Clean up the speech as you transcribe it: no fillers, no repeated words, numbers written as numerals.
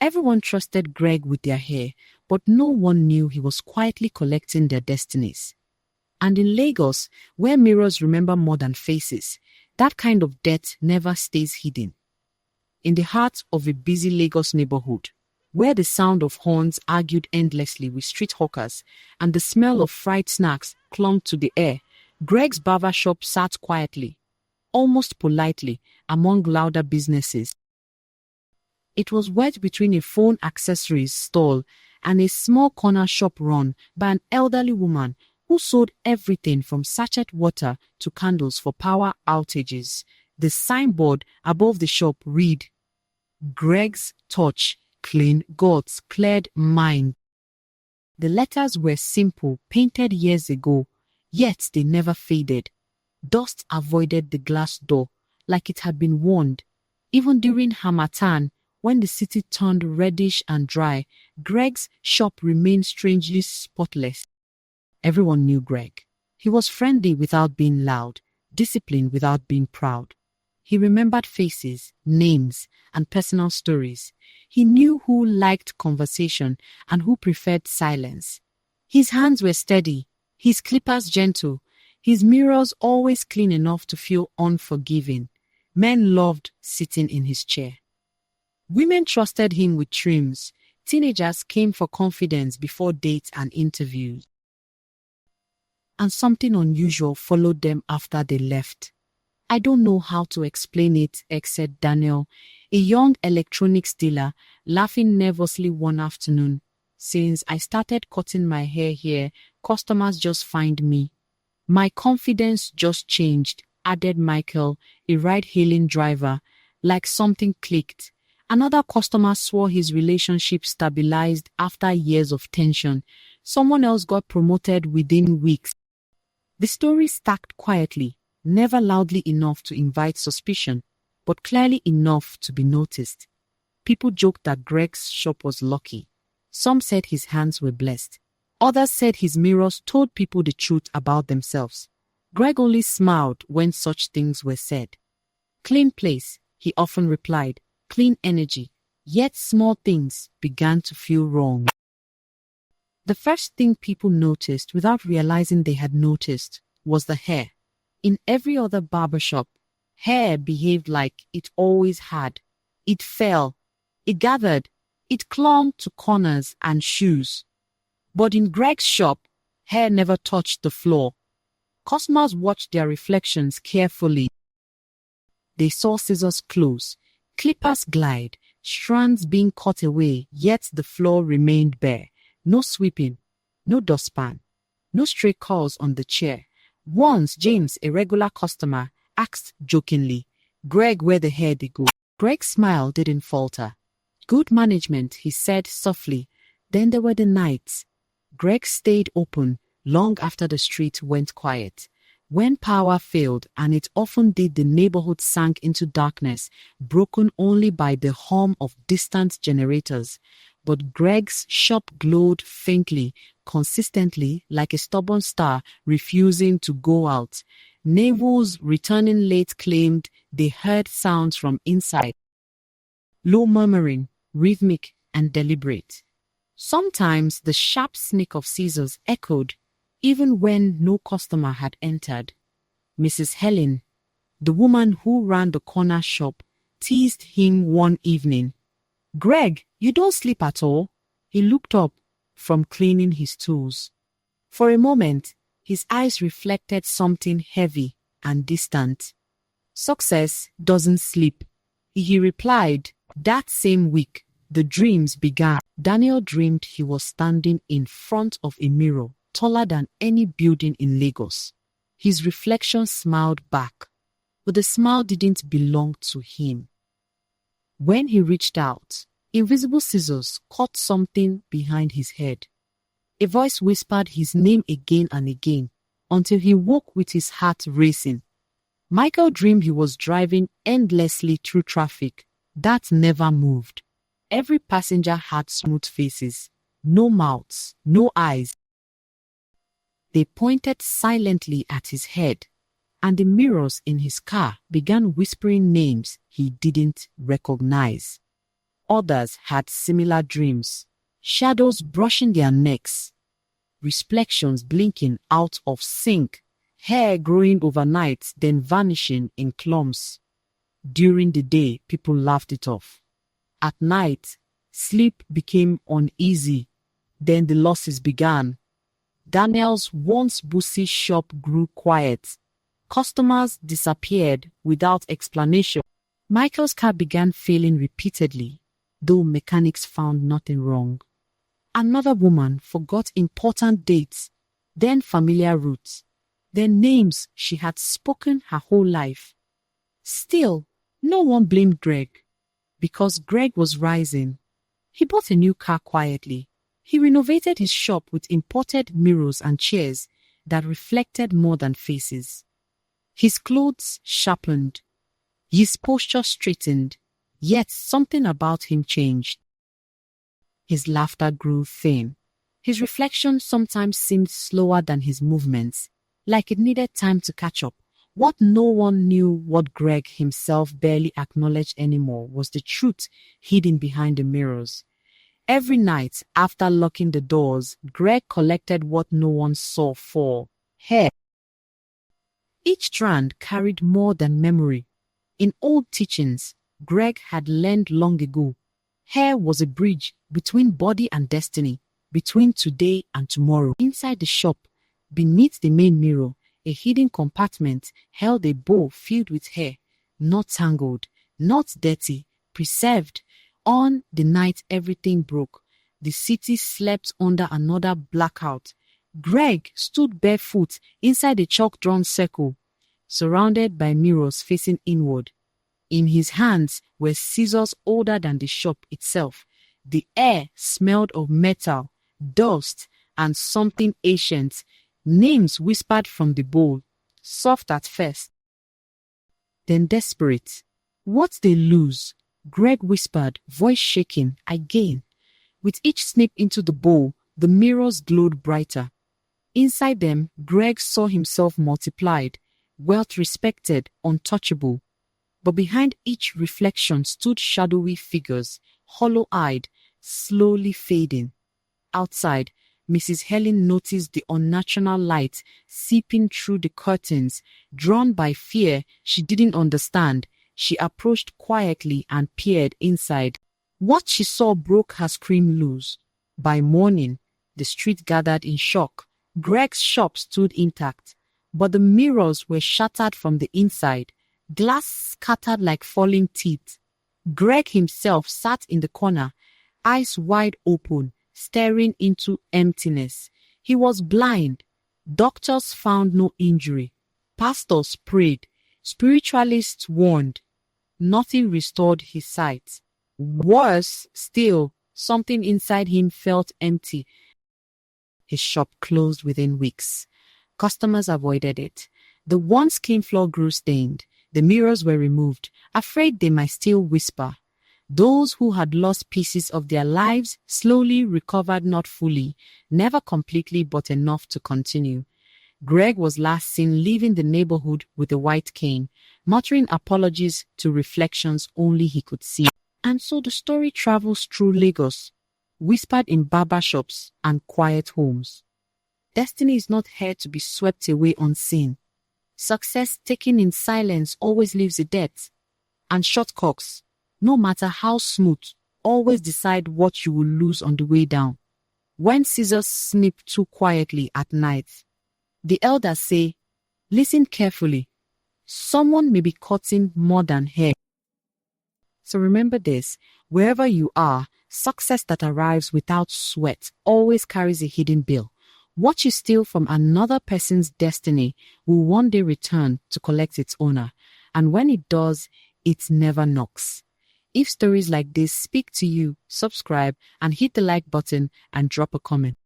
Everyone trusted Greg with their hair, but no one knew he was quietly collecting their destinies. And in Lagos, where mirrors remember more than faces, that kind of death never stays hidden. In the heart of a busy Lagos neighborhood, where the sound of horns argued endlessly with street hawkers and the smell of fried snacks clung to the air, Greg's barbershop sat quietly, almost politely, among louder businesses. It was wedged between a phone accessories stall and a small corner shop run by an elderly woman who sold everything from sachet water to candles for power outages. The signboard above the shop read, "Greg's Touch, Clean God's Cleared Mind." The letters were simple, painted years ago, yet they never faded. Dust avoided the glass door like it had been warned. Even during Harmattan, when the city turned reddish and dry, Greg's shop remained strangely spotless. Everyone knew Greg. He was friendly without being loud, disciplined without being proud. He remembered faces, names, and personal stories. He knew who liked conversation and who preferred silence. His hands were steady, his clippers gentle, his mirrors always clean enough to feel unforgiving. Men loved sitting in his chair. Women trusted him with trims. Teenagers came for confidence before dates and interviews. And something unusual followed them after they left. "I don't know how to explain it," said Daniel, a young electronics dealer, laughing nervously one afternoon. "Since I started cutting my hair here, customers just find me. My confidence just changed," added Michael, a ride-hailing driver, like something clicked. Another customer swore his relationship stabilized after years of tension. Someone else got promoted within weeks. The story stacked quietly, never loudly enough to invite suspicion, but clearly enough to be noticed. People joked that Greg's shop was lucky. Some said his hands were blessed. Others said his mirrors told people the truth about themselves. Greg only smiled when such things were said. "Clean place," he often replied, "clean energy." Yet small things began to feel wrong. The first thing people noticed without realizing they had noticed was the hair. In every other barbershop, hair behaved like it always had. It fell, it gathered, it clung to corners and shoes. But in Greg's shop, hair never touched the floor. Customers watched their reflections carefully. They saw scissors close, clippers glide, strands being cut away, yet the floor remained bare. No sweeping, no dustpan, no stray curls on the chair. Once James, a regular customer, asked jokingly, "Greg, where the hair they go?" Greg's smile didn't falter. "Good management," he said softly. Then there were the nights. Greg stayed open long after the street went quiet. When power failed, and it often did, the neighborhood sank into darkness, broken only by the hum of distant generators. But Greg's shop glowed faintly, consistently, like a stubborn star refusing to go out. Neighbors returning late claimed they heard sounds from inside. Low murmuring, rhythmic and deliberate. Sometimes the sharp snick of scissors echoed, even when no customer had entered. Mrs. Helen, the woman who ran the corner shop, teased him one evening. "Greg, you don't sleep at all." He looked up from cleaning his tools. For a moment, his eyes reflected something heavy and distant. "Success doesn't sleep," he replied. That same week, the dreams began. Daniel dreamed he was standing in front of a mirror taller than any building in Lagos. His reflection smiled back, but the smile didn't belong to him. When he reached out, invisible scissors cut something behind his head. A voice whispered his name again and again until he woke with his heart racing. Michael dreamed he was driving endlessly through traffic that never moved. Every passenger had smooth faces, no mouths, no eyes. They pointed silently at his head, and the mirrors in his car began whispering names he didn't recognize. Others had similar dreams, shadows brushing their necks, reflections blinking out of sync, hair growing overnight then vanishing in clumps. During the day, people laughed it off. At night, sleep became uneasy. Then the losses began. Daniel's once busy shop grew quiet. Customers disappeared without explanation. Michael's car began failing repeatedly, though mechanics found nothing wrong. Another woman forgot important dates, then familiar routes, then names she had spoken her whole life. Still, no one blamed Greg, because Greg was rising. He bought a new car quietly. He renovated his shop with imported mirrors and chairs that reflected more than faces. His clothes sharpened, his posture straightened, yet something about him changed. His laughter grew thin. His reflection sometimes seemed slower than his movements, like it needed time to catch up. What no one knew, what Greg himself barely acknowledged anymore, was the truth hidden behind the mirrors. Every night, after locking the doors, Greg collected what no one saw for hair. Each strand carried more than memory. In old teachings, Greg had learned long ago, hair was a bridge between body and destiny, between today and tomorrow. Inside the shop, beneath the main mirror, a hidden compartment held a bowl filled with hair, not tangled, not dirty, preserved. On the night everything broke, the city slept under another blackout. Greg stood barefoot inside a chalk-drawn circle, surrounded by mirrors facing inward. In his hands were scissors older than the shop itself. The air smelled of metal, dust, and something ancient. Names whispered from the bowl, soft at first, then desperate. What they lose? Greg whispered, voice shaking, again. With each snip into the bowl, the mirrors glowed brighter. Inside them, Greg saw himself multiplied, wealth respected, untouchable. But behind each reflection stood shadowy figures, hollow-eyed, slowly fading. Outside, Mrs. Helen noticed the unnatural light seeping through the curtains. Drawn by fear she didn't understand, she approached quietly and peered inside. What she saw broke her scream loose. By morning, the street gathered in shock. Greg's shop stood intact, but the mirrors were shattered from the inside, glass scattered like falling teeth. Greg himself sat in the corner, eyes wide open, staring into emptiness. He was blind. Doctors found no injury. Pastors prayed. Spiritualists warned. Nothing restored his sight. Worse still, something inside him felt empty. His shop closed within weeks. Customers avoided it. The once clean floor grew stained. The mirrors were removed, afraid they might still whisper. Those who had lost pieces of their lives slowly recovered, not fully, never completely, but enough to continue. Greg was last seen leaving the neighborhood with a white cane, muttering apologies to reflections only he could see. And so the story travels through Lagos, whispered in barbershops and quiet homes. Destiny is not here to be swept away unseen. Success taken in silence always leaves a debt. And shortcuts, no matter how smooth, always decide what you will lose on the way down. When scissors snip too quietly at night, the elders say, listen carefully. Someone may be cutting more than hair. So remember this, wherever you are, success that arrives without sweat always carries a hidden bill. What you steal from another person's destiny will one day return to collect its owner. And when it does, it never knocks. If stories like this speak to you, subscribe and hit the like button and drop a comment.